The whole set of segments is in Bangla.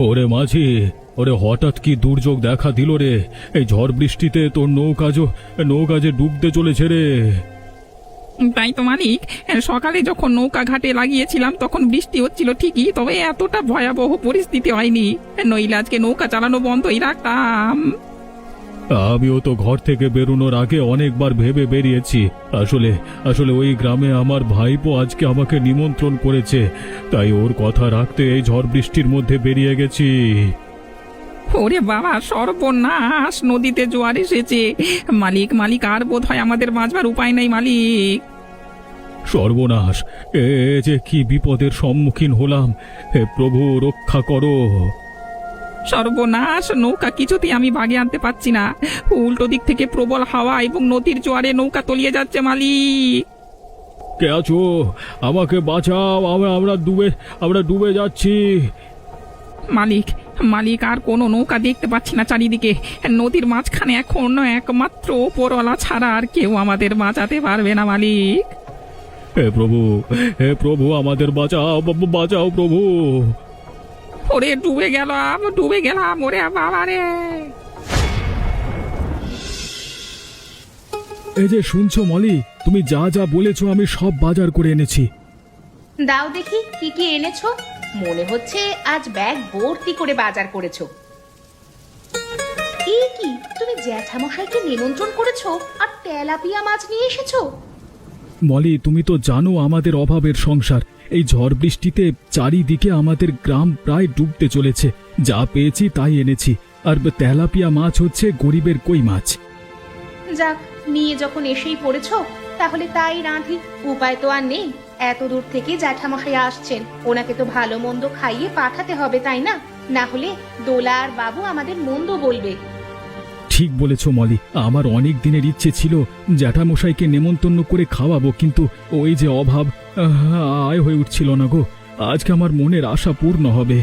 ওরে মাঝি, ওরে হঠাৎ কি দুর্যোগ দেখা দিল রে! এই ঝড় বৃষ্টিতে তোর নৌকা যে ডুবতে চলেছে রে। তাই তো মালিক, সকালে যখন নৌকা ঘাটে লাগিয়েছিলাম তখন বৃষ্টি হচ্ছিল ঠিকই, তবে এতটা ভয়াবহ পরিস্থিতি হয়নি। নইলে আজকে নৌকা চালানো বন্ধই রাখতাম। আমিও তো ঘর থেকে বেরোনোর আগে অনেকবার ভেবে বেরিয়েছি। আসলে আসলে ওই গ্রামে আমার ভাইপো আজকে আমাকে নিমন্ত্রণ করেছে, তাই ওর কথা রাখতে এই ঝড় বৃষ্টির মধ্যে বেরিয়ে গেছি। ওরে বাবা, সর্বনাশ! নদীতে জোয়ার এসেছে। মালিক মালিক আর বোধ হয় আমাদের বাঁচবার উপায় নেই মালিক। সর্বনাশ! এ যে কি বিপদের সম্মুখীন হলাম! হে প্রভু, রক্ষা করো। সর্বনাশ! নৌকা কিছুতেই আমি বাগে আনতে পারছি না। উল্টো দিক থেকে প্রবল হাওয়া এবং নদীর জোয়ারে নৌকা তলিয়ে যাচ্ছে মালিক। কে আছো? আমাকে বাঁচাও, আমরা ডুবে যাচ্ছি। মালিক মালিক, আর কোনো নৌকা দেখতে পাচ্ছি না চারিদিকে। নদীর মাঝখানে এখন একমাত্র ওপরওয়ালা ছাড়া আর কেউ আমাদের বাঁচাতে পারবে না মালিক। হে প্রভু, আমাদের বাঁচাও, বাঁচাও প্রভু। ওরে ডুবে গেলাম ওরে বাবা রে! এই যে শুনছো মলি, তুমি যা যা বলেছো আমি সব বাজার করে এনেছি। দাও দেখি কি কি এনেছো। মনে হচ্ছে আজ ব্যাগ ভর্তি করে বাজার করেছো। কি কি, তুমি জ্যাঠামশাইকে নিমন্ত্রণ করেছো আর তেলাপিয়া মাছ নিয়ে এসেছো? মলি, তুমি তো জানো আমাদের অভাবের সংসার। এই ঝড় বৃষ্টিতে চারিদিকে আমাদের গ্রাম প্রায় ডুবতে চলেছে। যা পেয়েছি তাই এনেছি। আর তেলাপিয়া মাছ হচ্ছে গরিবের কই মাছ। যাক, নিয়ে যখন এসেই পড়েছো তাহলে তাই রাঁধি। উপায় তো আর নেই। এত দূর থেকে জ্যাঠামশাই আসছেন, ওনাকে তো ভালো মন্দ খাইয়ে পাঠাতে হবে, তাই না? না হলে দোলা আর বাবু আমাদের মন্দ বলবে। ঠিক বলেছ মলি, আমার অনেক দিনের ইচ্ছে ছিল জ্যাঠামশাইকে নেমন্তন্ন করে খাওয়াবো, কিন্তু ওই যে অভাব, আয় হয়ে উঠছিল না গো। আজকে আমার মনের আশা পূর্ণ হবে।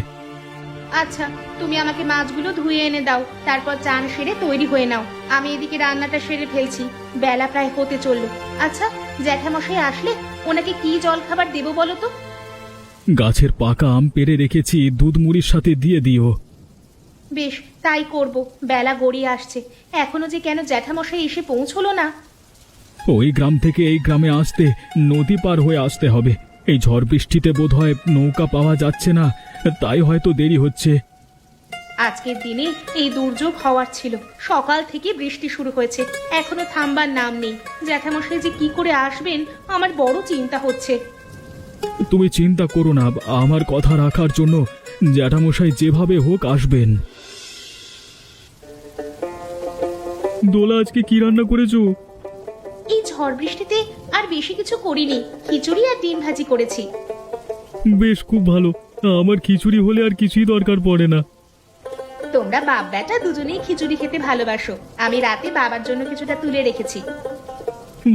আচ্ছা, তুমি আমাকে মাছগুলো ধুয়ে এনে দাও, তারপর চান সেরে তৈরি হয়ে নাও। আমি এদিকে রান্নাটা সেরে ফেলছি। বেলা প্রায় হতে চললো। আচ্ছা, জ্যাঠামশাই আসলে ওনাকে কি জল খাবার দেবো বলো তো? গাছের পাকা আম পেড়ে রেখেছি, দুধ মুড়ির সাথে দিয়ে দিও। বেশ, তাই করব। বেলা গড়িয়ে আসছে, এখনো যে কেন জ্যাঠামশাই এসে পৌঁছলো না। ওই গ্রাম থেকে এই গ্রামে আসতে নদী পার হয়ে আসতে হবে। এই ঝড় বৃষ্টিতে বোধহয় নৌকা পাওয়া যাচ্ছে না, তাই হয়তো দেরি হচ্ছে। আজকের দিনে এই দুর্যোগ হওয়ার ছিল। সকাল থেকে বৃষ্টি শুরু হয়েছে, এখনো থামবার নাম নেই। জ্যাঠামশাই যে কি করে আসবেন আমার বড় চিন্তা হচ্ছে। তুমি চিন্তা করো না, আমার কথা রাখার জন্য জ্যাঠামশাই যেভাবে হোক আসবেন। দোলা, আজকে কি রান্না করেছো? এই ঝড় বৃষ্টিতে আর বেশি কিছু করিনি, খিচুড়ি আর ডিম ভাজি করেছি। বেশ, খুব ভালো। আমার খিচুড়ি হলে আর কিছুই দরকার পড়ে না। তোমরা বাপ বেটা দুজনেই খিচুড়ি খেতে ভালোবাসো। আমি রাতে বাবার জন্য কিছুটা তুলে রেখেছি।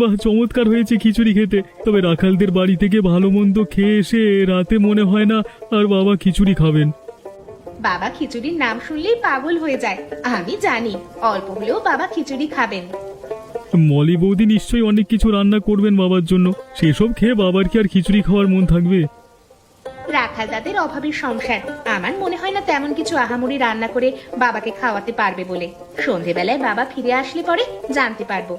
বাহ, চমৎকার হয়েছে খিচুড়ি খেতে। তবে রাখালদের বাড়ি থেকে ভালো মন্দ খেয়ে এসে রাতে মনে হয় না আর বাবা খিচুড়ি খাবেন। বাবা খিচুড়ির নাম শুনলেই পাগল হয়ে যায়। আমি জানি অল্প হলেও বাবা খিচুড়ি খাবেন। মলি বৌদি নিশ্চয়ই অনেক কিছু রান্না করবেন বাবার জন্য। সেসব খেয়ে বাবার কি আর খিচুড়ি খাওয়ার মন থাকবে? রাখাল দাদের অভাবের সংসার, আমার মনে হয় না তেমন কিছু আহামরি রান্না করে বাবাকে খাওয়াতে পারবে বলে। সন্ধেবেলায় বাবা ফিরে আসলে পরে জানতে পারবো।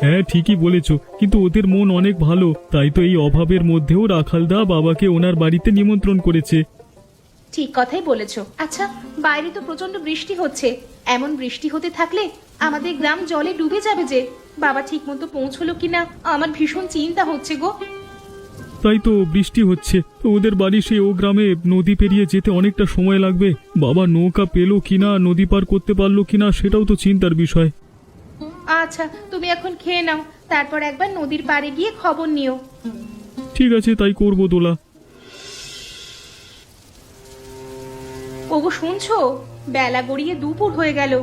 হ্যাঁ, ঠিকই বলেছো, কিন্তু ওদের মন অনেক ভালো, তাই তো এই অভাবের মধ্যেও রাখালদা বাবাকে ওনার বাড়িতে নিমন্ত্রণ করেছে। ঠিক কথাই বলেছো। আচ্ছা, বাইরে তো প্রচন্ড বৃষ্টি হচ্ছে। এমন বৃষ্টি হতে থাকলে আমাদের গ্রাম জলে ডুবে যাবে যে। বাবা ঠিক মতো পৌঁছলো কিনা আমার ভীষণ চিন্তা হচ্ছে গো। তাই তো বৃষ্টি হচ্ছে, তো ওদের বাড়ি সেই ও গ্রামে নদী পেরিয়ে যেতে অনেকটা সময় লাগবে। বাবা নৌকা পেলো কিনা, নদী পার করতে পারলো কিনা, সেটাও তো চিন্তার বিষয়। আচ্ছা, তুমি এখন খেয়ে নাও, তারপর একবার নদীর পাড়ে গিয়ে খবর নিও। ঠিক আছে, তাই করবো দোলা। ওগো শুনছো, বেলা গড়িয়ে দুপুর হয়ে গেল,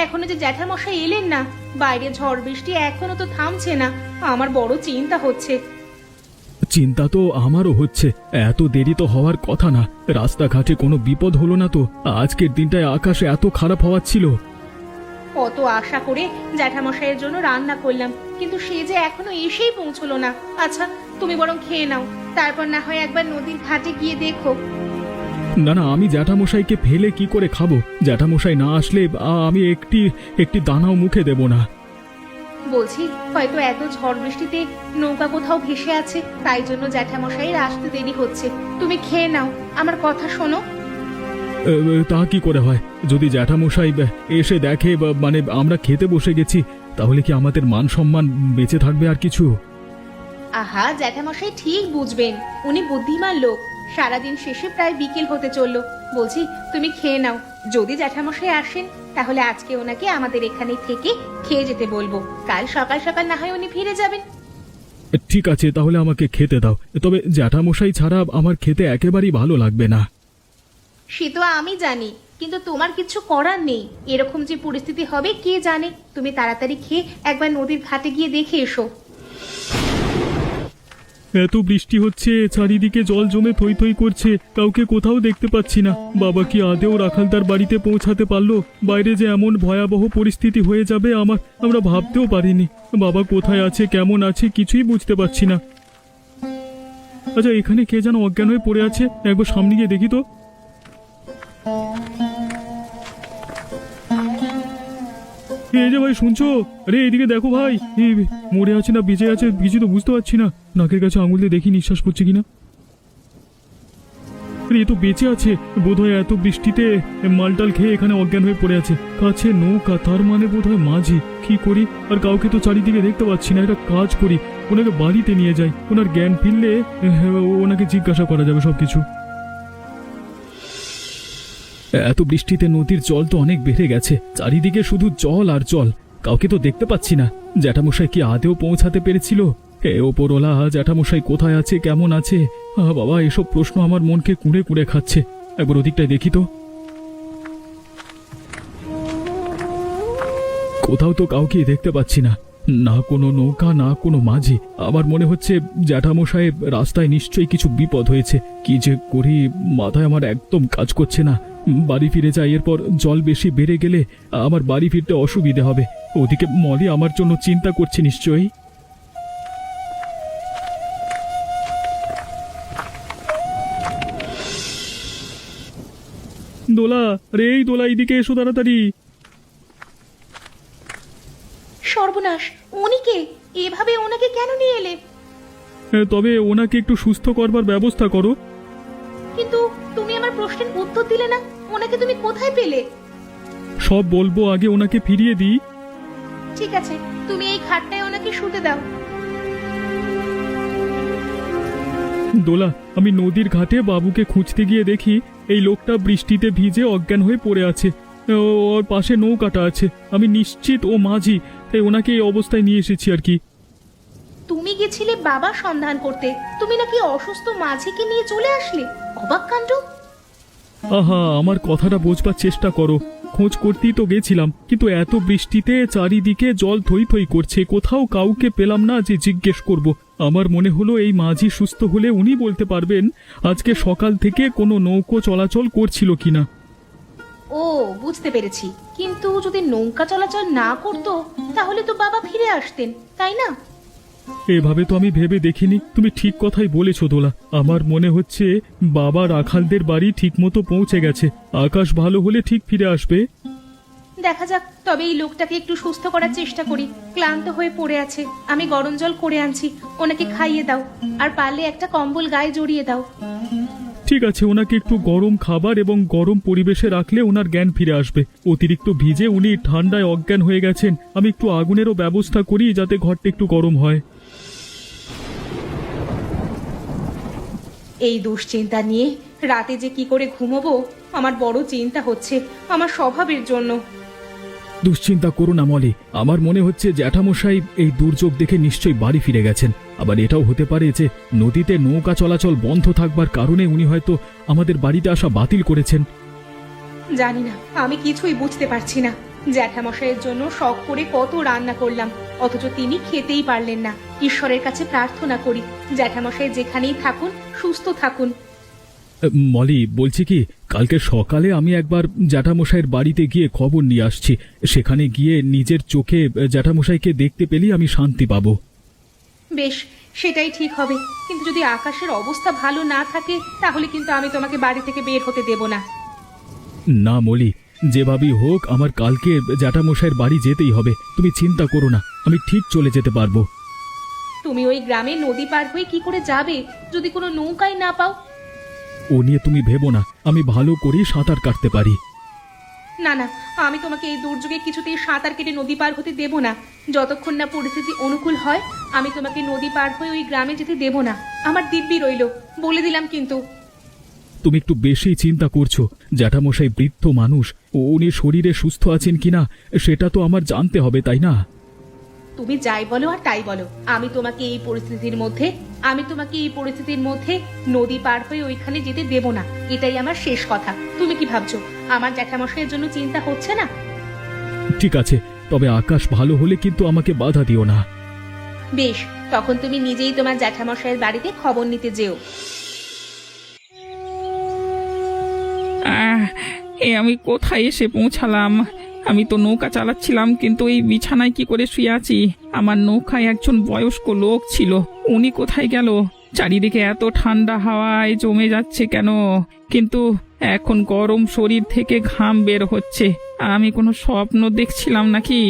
এখনো যে জ্যাঠামশাই এলেন না। বাইরে ঝড় বৃষ্টি এখনো তো থামছে না, আমার বড় চিন্তা হচ্ছে। চিন্তা তো আমারও হচ্ছে। এত দেরি তো হওয়ার কথা না। রাস্তাঘাটে কোনো বিপদ হলো না তো? আজকের দিনটায় আকাশে এত খারাপ হওয়া ছিল। কত আশা করে জ্যাঠামশাইয়ের জন্য রান্না করলাম, কিন্তু সে যে এখনো এসেই পৌঁছলো না। আচ্ছা, তুমি বরং খেয়ে নাও, তারপর না হয় একবার নদীর ঘাটে গিয়ে দেখো। না না, আমি জ্যাঠামশাইকে ফেলে কি করে খাবো? জ্যাঠামশাই না আসলে আমি একটি একটি দানাও মুখে দেব না। বলছি হয়তো এত ঝড় বৃষ্টিতে নৌকা কোথাও ভেসে আছে, তাই জন্য জ্যাঠামশাইয়ের আসতে দেরি হচ্ছে। তুমি খেয়ে নাও, আমার কথা শোনো। তা কি করে হয়? যদি জ্যাঠামশাই এসে দেখে মানে আমরা খেতে বসে গেছি, তাহলে কি আমাদের মান সম্মান বেঁচে থাকবে আর কিছু? আহা, জ্যাঠামশাই ঠিক বুঝবেন, উনি বুদ্ধিমান লোক। সারাদিন শেষে প্রায় বিকেল হতে চললো। বলছি তুমি খেয়ে নাও। যদি জ্যাঠামশাই আসেন তাহলে আজকে ওনাকে আমাদের এখানে থেকে খেয়ে যেতে বলবো। কাল সকাল সকাল না হয় উনি ফিরে যাবেন। ঠিক আছে, তাহলে আমাকে খেতে দাও। তবে জ্যাঠামশাই ছাড়া আমার খেতে একেবারেই ভালো লাগবে না। সে তো আমি জানি, কিন্তু তোমার কিছু করার নেই। এরকম যে পরিস্থিতি হবে কে জানে। তুমি তাড়াতাড়ি খেয়ে একবার নদীর ঘাটে গিয়ে দেখে এসো। এত বৃষ্টি হচ্ছে, চারিদিকে জল জমে থই থই করছে, কাউকে কোথাও দেখতে পাচ্ছি না। বাবা কি আদেও রাখালদার বাড়িতে পৌঁছাতে পারলো? বাইরে যে এমন ভয়াবহ পরিস্থিতি হয়ে যাবে আমরা ভাবতেও পারিনি। বাবা কোথায় আছে, কেমন আছে, কিছুই বুঝতে পারছি না। আচ্ছা, এখানে কে যেন অজ্ঞান হয়ে পড়ে আছে, একবার সামনে গিয়ে দেখি তো। এই যে ভাই, শুনছো? আরে এইদিকে দেখো ভাই, এই মরে আছে না বেঁচে আছে কিছু তো বুঝতে পারছি না। নাকের কাছে আঙুল দিয়ে দেখি নিঃশ্বাস পড়ছে কিনা। আরে এ তো বেঁচে আছে বোধহয়। এত বৃষ্টিতে মালটাল খেয়ে এখানে অজ্ঞান হয়ে পড়ে আছে। কাছে নৌকা, তার মানে বোধহয় মাঝি। কি করি? আর কাউকে তো চারিদিকে দেখতে পাচ্ছি না। একটা কাজ করি, ওনাকে বাড়িতে নিয়ে যাই। ওনার জ্ঞান ফিরলে ওনাকে জিজ্ঞাসা করা যাবে সবকিছু। এত বৃষ্টিতে নদীর জল তো অনেক বেড়ে গেছে, চারিদিকে শুধু জল আর জল। কাউকে তো দেখতে পাচ্ছি না। জ্যাঠামশাই কি আদেও পৌঁছাতে পেরেছিল? হে ওপরওয়ালা, জ্যাঠামশাই কোথায় আছে, কেমন আছে? বাবা, এসব প্রশ্ন আমার মনকে কুঁড়ে কুঁড়ে খাচ্ছে। একবার ওদিকটায় দেখি তো। কোথাও তো কাউকে দেখতে পাচ্ছি না। না কোনো নৌকা, না কোনো মাঝি। আমার মনে হচ্ছে জ্যাঠামশাই রাস্তায় নিশ্চয়ই কিছু বিপদ হয়েছে। কি যে করি, মাথায় আমার একদম কাজ করছে না। বাড়ি ফিরে যাই, এরপর জল বেশি বেড়ে গেলে আমার বাড়ি ফিরতে অসুবিধে হবে। ওদিকে মলি আমার জন্য চিন্তা করছে নিশ্চয়ই। দোলা, রে এই দোলা, এইদিকে এসো তাড়াতাড়ি। সর্বনাশ, উনি কে? এভাবে ওনাকে কেন নিয়ে এলে? তবে ওনাকে একটু সুস্থ করবার ব্যবস্থা করো। কিন্তু তুমি আমার প্রশ্নের উত্তর দিলে না। ওনাকে তুমি কোথায় পেলে? সব বলবো, আগে ওনাকে ফিরিয়ে দিই। ঠিক আছে, তুমি এই খাটটায় ওনাকে শুতে দাও। দোলা, আমি নদীর ঘাটে বাবুকে খুঁজতে গিয়ে দেখি এই লোকটা বৃষ্টিতে ভিজে অজ্ঞান হয়ে পড়ে আছে। ওর পাশে নৌকাটা আছে। আমি নিশ্চিত ও মাঝি, তাই ওনাকে এই অবস্থায় নিয়ে এসেছি আর কি। তুমি গেছিলে বাবা সন্ধান করতে, তুমি নাকি অসুস্থ মাঝিকে নিয়ে চলে আসলে? অবাক কাণ্ড। আহা, আমার কথাটা বোঝবার চেষ্টা করো। খোঁজ করতেই তো গেছিলাম, কিন্তু এত বৃষ্টিতে চারিদিকে জল থই থই করছে, কোথাও কাউকে পেলাম না যে জিজ্ঞেস করব। আমার মনে হলো এই মাঝি সুস্থ হলে উনি বলতে পারবেন আজকে সকাল থেকে কোনো নৌকো চলাচল করছিল কিনা। ও, বুঝতে পেরেছি। কিন্তু যদি নৌকা চলাচল না করতো তাহলে তো বাবা ফিরে আসতেন, তাই না? এভাবে তো আমি ভেবে দেখিনি। তুমি ঠিক কথাই বলেছো দোলা। আমার মনে হচ্ছে বাবা রাখালদের বাড়ি ঠিকমতো পৌঁছে গেছে। আকাশ ভালো হলে ঠিক ফিরে আসবে। দেখা যাক। তবে এই লোকটাকে একটু সুস্থ করার চেষ্টা করি। ক্লান্ত হয়ে পড়ে আছে। আমি গরম জল করে আনছি, ওনাকে খাইয়ে দাও। আর পারলে একটা কম্বল গায়ে জড়িয়ে দাও। ঠিক আছে, ওনাকে একটু গরম খাবার এবং গরম পরিবেশে রাখলে ওনার জ্ঞান ফিরে আসবে। অতিরিক্ত ভিজে উনি ঠান্ডায় অজ্ঞান হয়ে গেছেন। আমি একটু আগুনেরও ব্যবস্থা করি যাতে ঘরটা একটু গরম হয়। এই দুশ্চিন্তা নিয়ে রাতে যে কি করে ঘুমোবো আমার বড় চিন্তা হচ্ছে, আমার স্বভাবের জন্য। দুশ্চিন্তা করো না মলি। আমার মনে হচ্ছে জ্যাঠামশাই এই দুর্যোগ দেখে নিশ্চয়ই বাড়ি ফিরে গেছেন। আবার এটাও হতে পারে যে নদীতে নৌকা চলাচল বন্ধ থাকবার কারণে উনি হয়তো আমাদের বাড়িতে আসা বাতিল করেছেন। জানি না, আমি কিছুই বুঝতে পারছি না। জ্যাঠামশাইয়ের জন্য শখ করে কত রান্না করলাম, অথচ তিনি খেতেই পারলেন না। ঈশ্বরের কাছে প্রার্থনা করি জ্যাঠামশাই যেখানেই থাকুন সুস্থ থাকুন। মলি, বলছি কি, কালকে সকালে আমি একবার জ্যাঠামশাইয়ের বাড়িতে গিয়ে খবর নিয়ে আসছি। সেখানে গিয়ে নিজের চোখে জ্যাঠামশাইকে দেখতে পেলেই আমি শান্তি পাবো। বেশ, সেটাই ঠিক হবে। কিন্তু যদি আকাশের অবস্থা ভালো না থাকে তাহলে কিন্তু আমি তোমাকে বাড়ি থেকে বের হতে দেব না। না মলি, যেভাবেই হোক আমার কালকে জ্যাঠামশাইয়ের বাড়ি যেতেই হবে। তুমি চিন্তা করো না, আমি ঠিক চলে যেতে পারবো। তুমি ওই গ্রামে নদী পার হয়ে কি করে যাবে যদি কোনো নৌকাই না পাও? ও নিয়ে তুমি ভেবো না, আমি ভালো করেই সাঁতার কাটতে পারি। না না, আমি তোমাকে এই দুর্যোগে কিছুতেই সাঁতার কেটে নদী পার হতে দেব না। যতক্ষণ না পরিস্থিতি অনুকূল হয় আমি তোমাকে নদী পার হয়ে ওই গ্রামে যেতে দেব না। আমার দিব্যি রইল, বলে দিলাম কিন্তু। তুমি একটু বেশি চিন্তা করছো। জ্যাঠামশাই বৃদ্ধ মানুষ, উনি শরীরে সুস্থ আছেন কিনা সেটা তো আমার জানতে হবে, তাই না? তুমি যাই বলো আর তাই বলো, আমি তোমাকে এই পরিস্থিতির মধ্যে নদী পার হয়ে ওইখানে যেতে দেব না। এটাই আমার শেষ কথা। তুমি কি ভাবছো আমার জ্যাঠামশাইয়ের জন্য চিন্তা হচ্ছে না? ঠিক আছে, তবে আকাশ ভালো হলে কিন্তু আমাকে বাধা দিও না। বেশ, তখন তুমি নিজেই তোমার জ্যাঠামশাইয়ের বাড়িতে খবর নিতে যেও। আমি কোথায় এসে পৌঁছালাম? আমি তো নৌকা চালাচ্ছিলাম, কিন্তু এই বিছানায় কি করে শুয়ে আছি? আমার নৌকায় একজন বয়স্ক লোক ছিল, উনি কোথায় গেল? চারিদিকে এত ঠান্ডা হাওয়ায় জমে যাচ্ছে কেন? কিন্তু এখন গরম শরীর থেকে ঘাম বের হচ্ছে। আমি কোনো স্বপ্ন দেখছিলাম নাকি?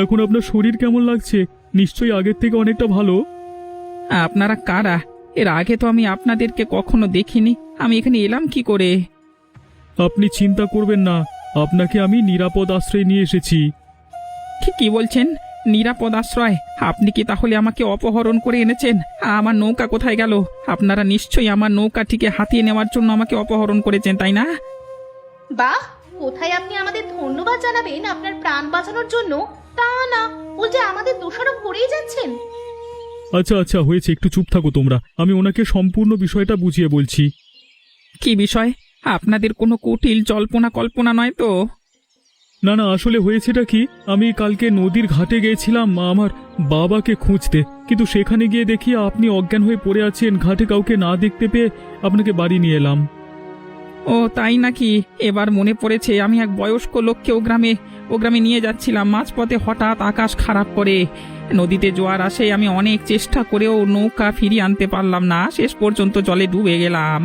এখন আপনার শরীর কেমন লাগছে? নিশ্চয়ই আগের থেকে অনেকটা ভালো। আপনারা কারা? এর আগে তো আমি আপনাদেরকে কখনো দেখিনি। আমি এখানে এলাম কি করে? আপনি চিন্তা করবেন না, আপনাকে আমি নিরাপদ আশ্রয় নিয়ে এসেছি। কি বলছেন? নিরাপদ আশ্রয়? আপনি কি তাহলে আমাকে অপহরণ করে এনেছেন? আমার নৌকা কোথায় গেল? আপনারা নিশ্চয়ই আমার নৌকাটিকে হাতিয়ে নেওয়ার জন্য আমাকে অপহরণ করেছেন, তাই না? বাহ, কোথায় আপনি আমাদের ধন্যবাদ জানাবেন আপনার প্রাণ বাঁচানোর জন্য, তা না উল্টে আমাদের দোষারোপ করেই যাচ্ছেন। আচ্ছা আচ্ছা, হয়েছে, একটু চুপ থাকো তোমরা। আমি ওনাকে সম্পূর্ণ বিষয়টা বুঝিয়ে বলছি। কি বিষয়? আপনাদের কোনো কুটিল জল্পনা কল্পনা নয় তো? না না, আসলে হয়েছেটা কি, আমি কালকে নদীর ঘাটে গিয়েছিলাম আমার বাবাকে খুঁজতে, কিন্তু সেখানে গিয়ে দেখি আপনি অজ্ঞান হয়ে পড়ে আছেন। ঘাটে কাউকে না দেখতে পেয়ে আপনাকে বাড়ি নিয়ে এলাম। ও তাই নাকি? এবার মনে পড়েছে, আমি এক বয়স্ক লোককে ও গ্রামে নিয়ে যাচ্ছিলাম। মাঝপথে হঠাৎ আকাশ খারাপ করে নদীতে জোয়ার আসে। আমি অনেক চেষ্টা করেও নৌকা ফিরিয়ে আনতে পারলাম না, শেষ পর্যন্ত জলে ডুবে গেলাম।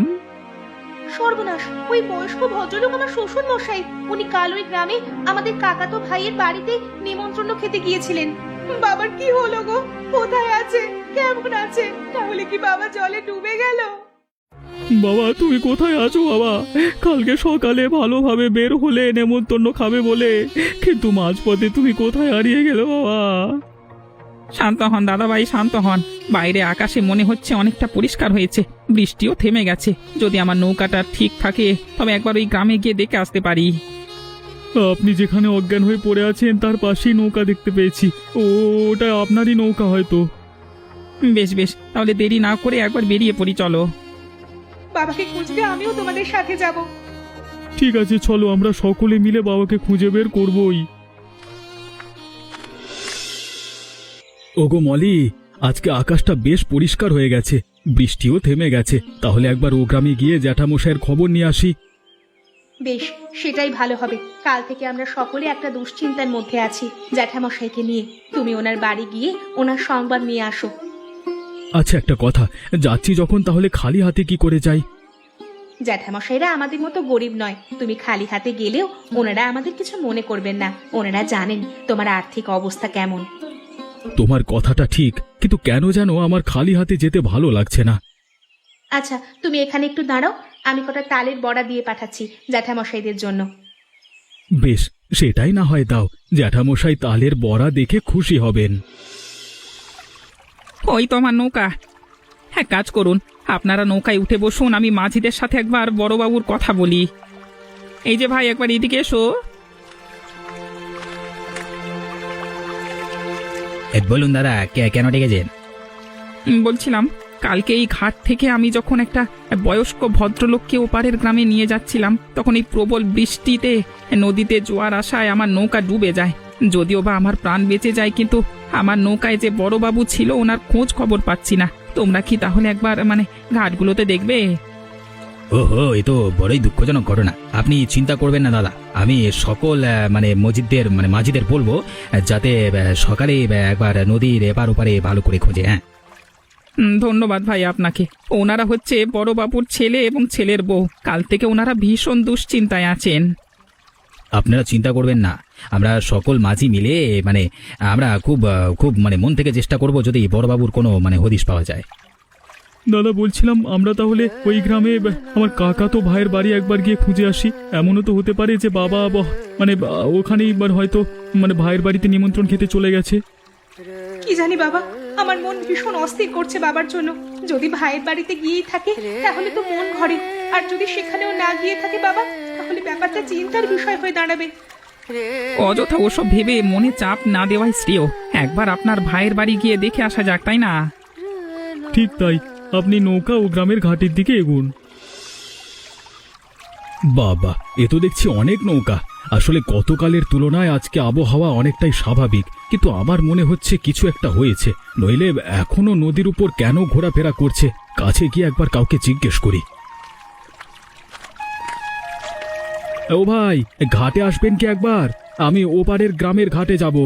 সর্বনাশ, ওই বয়স্ক ভদ্রলোক আমার শ্বশুর মশাই। উনি কাল ওই গ্রামে আমাদের কাকাতো ভাইয়ের বাড়িতে নিমন্ত্রণ খেতে গিয়েছিলেন। বাবার কি হলো গো? কোথায় আছে? কেমন আছে? তাহলে কি বাবা জলে ডুবে গেল? বাবা, তুমি কোথায় আছো বাবা? কালকে সকালে ভালোভাবে বের হলে নেমন্তন্ন খাবে বলে, কিন্তু মাঝপথে তুমি কোথায় হারিয়ে গেলে বাবা? শান্ত হন দাদাভাই, শান্ত হন। বাইরে আকাশে মনে হচ্ছে অনেকটা পরিষ্কার হয়েছে, বৃষ্টিও থেমে গেছে। যদি আমার নৌকাটা ঠিক থাকে তবে একবার ওই গ্রামে গিয়ে দেখে আসতে পারি। আপনি যেখানে অজ্ঞান হয়ে পড়ে আছেন তার পাশেই নৌকা দেখতে পেয়েছি। ওটা আপনারই নৌকা হয়তো। বেশ বেশ, তাহলে দেরি না করে একবার বেরিয়ে পড়ি, চলো। বাবাকে খুঁজতে আমিও তোমাদের সাথে যাব। ঠিক আছে, চলো, আমরা সকলে মিলে বাবাকে খুঁজে বের করবই। ওগো মলি, আজকে আকাশটা বেশ পরিষ্কার হয়ে গেছে, বৃষ্টিও থেমে গেছে। তাহলে একবার ও গ্রামে গিয়ে জ্যাঠামশাইয়ের খবর নিয়ে আসি। বেশ, সেটাই ভালো হবে। কাল থেকে আমরা সকলে একটা দুশ্চিন্তার মধ্যে আছি জ্যাঠামশাইকে নিয়ে। তুমি ওনার বাড়ি গিয়ে ওনার সংবাদ নিয়ে আসো। আচ্ছা, একটা কথা, যাচ্ছি যখন তাহলে খালি হাতে কি করে যাই? জ্যাঠামশাইরা আমাদের মতো গরিব নয়। তুমি খালি হাতে গেলেও ওনারা আমাদের কিছু মনে করবেন না। ওনারা জানেন তোমার আর্থিক অবস্থা কেমন। তোমার কথাটা ঠিক, কিন্তু কেন যেন আমার খালি হাতে যেতে ভালো লাগছে না। আচ্ছা, তুমি এখানে একটু দাঁড়াও, আমি কটা তালের বড়া দিয়ে পাঠাচ্ছি জ্যাঠামশাইদের জন্য। বেশ, সেটাই না হয় দাও। জ্যাঠামশাই তালের বড়া দেখে খুশি হবেন। ওই তো আমার নৌকা। হ্যাঁ, কাজ করুন, আপনারা নৌকায় উঠে বসুন, আমি মাঝিদের সাথে একবার বড়বাবুর কথা বলি। এই যে ভাই, একবার এদিকে এসো। বলুন দাদা, কেন ডেকেছেন? বলছিলাম, কালকে এই ঘাট থেকে আমি যখন একটা বয়স্ক ভদ্রলোককে ওপারের গ্রামে নিয়ে যাচ্ছিলাম, তখন এই প্রবল বৃষ্টিতে নদীতে জোয়ার আসায় আমার নৌকা ডুবে যায়। যদিও বা আমার প্রাণ বেঁচে যায়, কিন্তু আমার নৌকায় যে বড়বাবু ছিল ওনার খোঁজ খবর পাচ্ছি না। তোমরা কি তাহলে একবার ঘাটগুলোতে দেখবে? ওহো, এ তো বড়ই দুঃখজনক ঘটনা। আপনি চিন্তা করবেন না দাদা, আমি সকল মাঝিদের বলবো যাতে সকালে একবার নদীর এপার ওপারে ভালো করে খোঁজে। হ্যাঁ, ধন্যবাদ ভাই আপনাকে। ওনারা হচ্ছে বড়বাবুর ছেলে এবং ছেলের বউ। কাল থেকে ওনারা ভীষণ দুশ্চিন্তায় আছেন। আপনারা চিন্তা করবেন না, আমরা সকল মাঝি মিলে আমরা খুব খুব মন থেকে চেষ্টা করব যদি বড়বাবুর কোনো হদিশ পাওয়া যায়। দাদা বলছিলাম আমরা তাহলে ওই গ্রামে আমার কাকা তো ভাইয়ের বাড়ি একবার গিয়ে খুঁজে আসি। এমনও তো হতে পারে যে বাবা ওখানেই হয়তো ভাইয়ের বাড়িতে নিমন্ত্রণ খেতে চলে গেছে। কি জানি বাবা, আমার মন ভীষণ অস্থির করছে বাবার জন্য। যদি ভাইয়ের বাড়িতে গিয়েই থাকে তাহলে তো মন ঘরে, আর যদি সেখানেও না গিয়ে থাকে বাবা, তাহলে ব্যাপারটা চিন্তার বিষয় হয়ে দাঁড়াবে। অযথা ওসব ভেবে মনে চাপ না দেওয়াই শ্রেয়। একবার আপনার ভাইয়ের বাড়ি গিয়ে দেখে আসা যাক, তাই না? ঠিক তাই, আপনি নৌকা ও গ্রামের ঘাটের দিকে এগুন। বাবা, এ তো দেখছি অনেক নৌকা। আসলে গতকালের তুলনায় আজকে আবহাওয়া অনেকটাই স্বাভাবিক, কিন্তু আমার মনে হচ্ছে কিছু একটা হয়েছে। নইলে এখনো নদীর উপর কেন ঘোরাফেরা করছে? কাছে গিয়ে একবার কাউকে জিজ্ঞেস করি। ও ভাই, ঘাটে আসবেন কি একবার? আমি ওপারের গ্রামের ঘাটে যাব।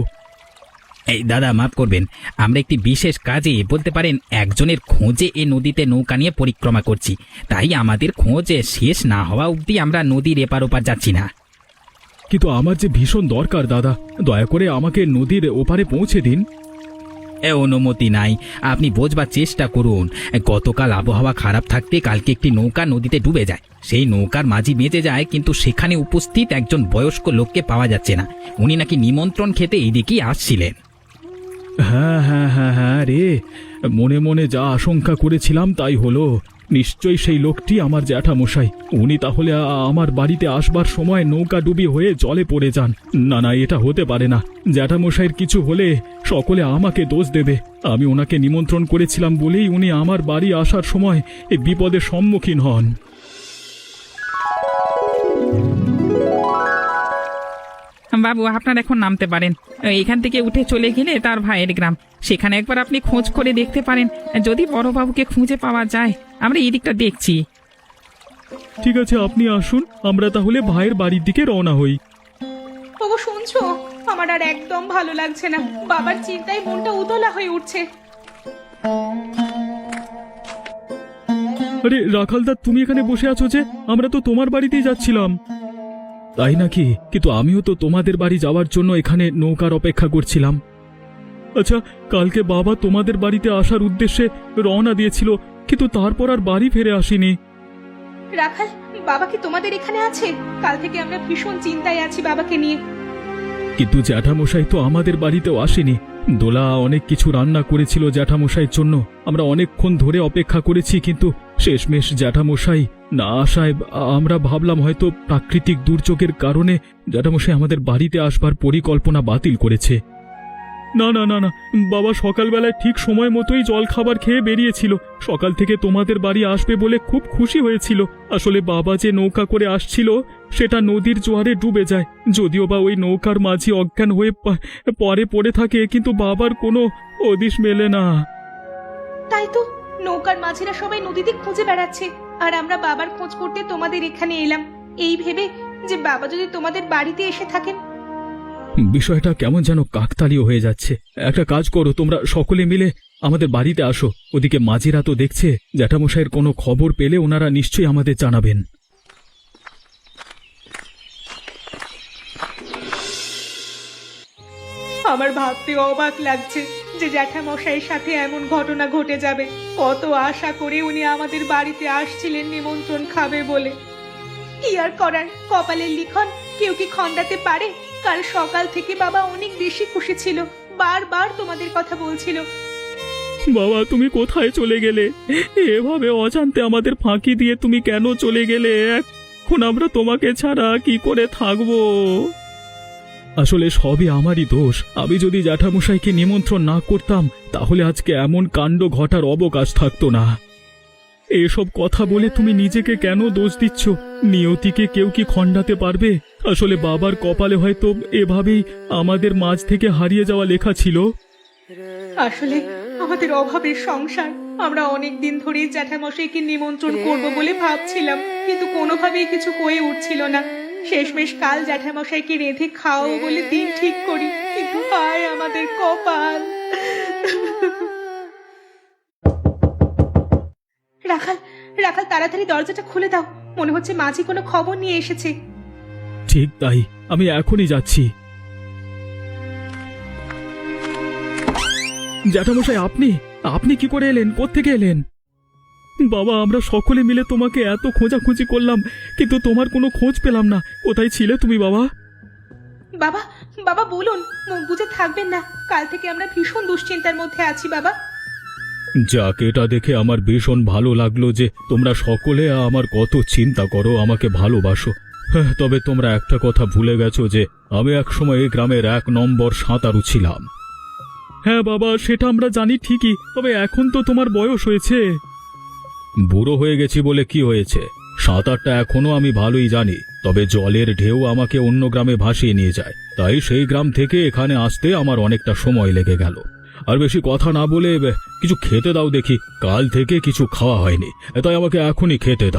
এই দাদা, মাফ করবেন, আমরা একটি বিশেষ কাজে বলতে পারেন একজনের খোঁজে এ নদীতে নৌকা নিয়ে পরিক্রমা করছি। তাই আমাদের খোঁজে শেষ না হওয়া অবধি আমরা নদীর এপার ওপার যাচ্ছি না। কিন্তু আমার যে ভীষণ দরকার দাদা, দয়া করে আমাকে নদীর ওপারে পৌঁছে দিন। অনুমতি নাই, আপনি বোঝবার চেষ্টা করুন। গতকাল আবহাওয়া খারাপ থাকতে কালকে একটি নৌকা নদীতে ডুবে যায়। সেই নৌকার মাঝি বেঁচে যায়, কিন্তু সেখানে উপস্থিত একজন বয়স্ক লোককে পাওয়া যাচ্ছে না। উনি নাকি নিমন্ত্রণ খেতে এইদিকেই আসছিলেন। হ্যাঁ হ্যাঁ হ্যাঁ হ্যাঁ রে, মনে মনে যা আশঙ্কা করেছিলাম তাই হলো। নিশ্চয়ই সেই লোকটি আমার জ্যাঠামশাই। উনি তাহলে আমার বাড়িতে আসবার সময় নৌকা ডুবি হয়ে জলে পড়ে যান। না না, এটা হতে পারে না। জ্যাঠামশাইয়ের কিছু হলে সকলে আমাকে দোষ দেবে। আমি ওনাকে নিমন্ত্রণ করেছিলাম বলেই উনি আমার বাড়ি আসার সময় এই বিপদের সম্মুখীন হন। বাবু, আপনার এখন নামতে পারেন। এখান থেকে উঠে চলে গেলে তার ভাইয়ের গ্রাম, সেখানে একবার আপনি খোঁজ করে দেখতে পারেন। যদি বড়বাবুকে খুঁজে পাওয়া যায়, আমরা এই দিকটা দেখছি। ঠিক আছে, আপনি আসুন, আমরা তাহলে ভাইয়ের বাড়ির দিকে রওনা হই। ওগো শুনছো, আমার আর একদম ভালো লাগছে না। বাবার চিন্তায় মনটা উতলা হয়ে উঠছে। আরে রাখালদা, তুমি এখানে বসে আছো যে? আমরা তো তোমার বাড়িতেই যাচ্ছিলাম। তাই নাকি? কিন্তু আমিও তো তোমাদের বাড়ি যাওয়ার জন্য এখানে নৌকার অপেক্ষা করছিলাম। আচ্ছা, কালকে বাবা তোমাদের বাড়িতে আসার উদ্দেশ্যে রওনা দিয়েছিল, কিন্তু তারপর আর বাড়ি ফিরে আসেনি। রাখাল, বাবা কি তোমাদের এখানে আছে? কাল থেকে আমরা ভীষণ চিন্তায় আছি বাবাকে নিয়ে। কিন্তু জ্যাঠামশাই তো আমাদের বাড়িতেও আসেনি। দোলা অনেক কিছু রান্না করেছিল জ্যাঠামশাইয়ের জন্য। আমরা অনেকক্ষণ ধরে অপেক্ষা করেছি, কিন্তু শেষমেশ জ্যাঠামশাই না আসায় আমরা ভাবলাম হয়তো প্রাকৃতিক দুর্যোগের কারণে জ্যাঠামশাই আমাদের বাড়িতে আসবার পরিকল্পনা বাতিল করেছে। না না না না, বাবা সকালবেলায় ঠিক সময় মতোই জল খাবার খেয়ে বেরিয়েছিল। সকাল থেকে তোমাদের বাড়ি আসবে বলে খুব খুশি হয়েছিল। আসলে বাবা যে নৌকা করে আসছিল সেটা নদীর জোয়ারে ডুবে যায়। যদিও বা ওই নৌকার মাঝি অজ্ঞান হয়ে পরে পড়ে থাকে, কিন্তু বাবার কোনো হদিশ মেলে না। তাই তো, নৌকার মাঝিরা সবাই নদীতে খুঁজে বেড়াচ্ছে, আর আমরা বাবার খোঁজ করতে তোমাদের এখানে এলাম, এই ভেবে যে বাবা যদি তোমাদের বাড়িতে এসে থাকেন। বিষয়টা কেমন যেন কাকতালীয় হয়ে যাচ্ছে। একটা কাজ করো, তোমরা সকলে মিলে আমাদের বাড়িতে আসো। ওদিকে মাঝিরা তো দেখছে, জ্যাঠামশাইয়ের কোনো খবর পেলে ওনারা নিশ্চয়ই আমাদের জানাবেন। আমার ভাবতে অবাক লাগছে যে জ্যাঠামশাইয়ের সাথে এমন ঘটনা ঘটে যাবে। কত আশা করে উনি আমাদের বাড়িতে আসছিলেন নিমন্ত্রণ খাবে বলে। কি আর করার, কপালের লিখন কেউ কি খণ্ডাতে পারে? কাল সকাল থেকে বাবা অনেক বেশি খুশি ছিল, বারবার তোমাদের কথা বলছিল। বাবা, তুমি কোথায় চলে গেলে? এভাবে অজান্তে আমাদের ফাঁকি দিয়ে তুমি কেন চলে গেলে? এখন আমরা তোমাকে ছাড়া কি করে থাকবো? আসলে সবই আমারই দোষ। আমি যদি জ্যাঠামশাইকে নিমন্ত্রণ না করতাম, তাহলে আজকে এমন কাণ্ড ঘটার অবকাশ থাকতো না। এসব কথা বলে তুমি নিজেকে কেন দোষ দিচ্ছ? নিয়তিকে কেউ কি খণ্ডাতে পারবে? আসলে বাবার কপালে হয়তো এভাবেই আমাদের মাঝ থেকে হারিয়ে যাওয়া লেখা ছিল। আসলে আমাদের অভাবের সংসার, আমরা অনেক দিন ধরেই জ্যাঠামশাইকে নিমন্ত্রণ করব বলে ভাবছিলাম, কিন্তু কোনোভাবেই কিছু হয়ে উঠছিল না। শেষমেশ কাল জ্যাঠামশাইকে রেঁধে খাওয়াবো বলে দিন ঠিক করি, কিন্তু হায় আমাদের কপাল। রাখাল, রাখাল, তাড়াতাড়ি দরজাটা খুলে দাও, মনে হচ্ছে মাঝি কোনো খবর নিয়ে এসেছে। ঠিক তাই, আমি এখনই যাচ্ছি। জ্যাঠামশাই, আপনি আপনি কি করে এলেন? কোত্থেকে এলেন? বাবা, আমরা সকলে মিলে তোমাকে এত খোঁজাখুঁজি করলাম, কিন্তু তোমার কোনো খোঁজ পেলাম না। কোথায় ছিলে তুমি বাবা? বাবা, বাবা বলুন, মুখ বুজে থাকবেন না, কাল থেকে আমরা ভীষণ দুশ্চিন্তার মধ্যে আছি বাবা। যাক, এটা দেখে আমার ভীষণ ভালো লাগলো যে তোমরা সকলে আমার কত চিন্তা করো, আমাকে ভালোবাসো। হ্যাঁ, তবে তোমরা একটা কথা ভুলে গেছো যে আমি একসময় এই গ্রামের 1 নম্বর সাঁতারু ছিলাম। হ্যাঁ বাবা, সেটা আমরা জানি ঠিকই, তবে এখন তো তোমার বয়স হয়েছে। বুড়ো হয়ে গেছি বলে কি হয়েছে? সাঁতারটা এখনো আমি ভালোই জানি, তবে জলের ঢেউ আমাকে অন্য গ্রামে ভাসিয়ে নিয়ে যায়, তাই সেই গ্রাম থেকে এখানে আসতে আমার অনেকটা সময় লেগে গেল। আর বেশি কথা না বলে কিছু খেতে দাও দেখি, কাল থেকে কিছু খাওয়া হয়নি, তাই আমাকে এখনই খেতে দাও।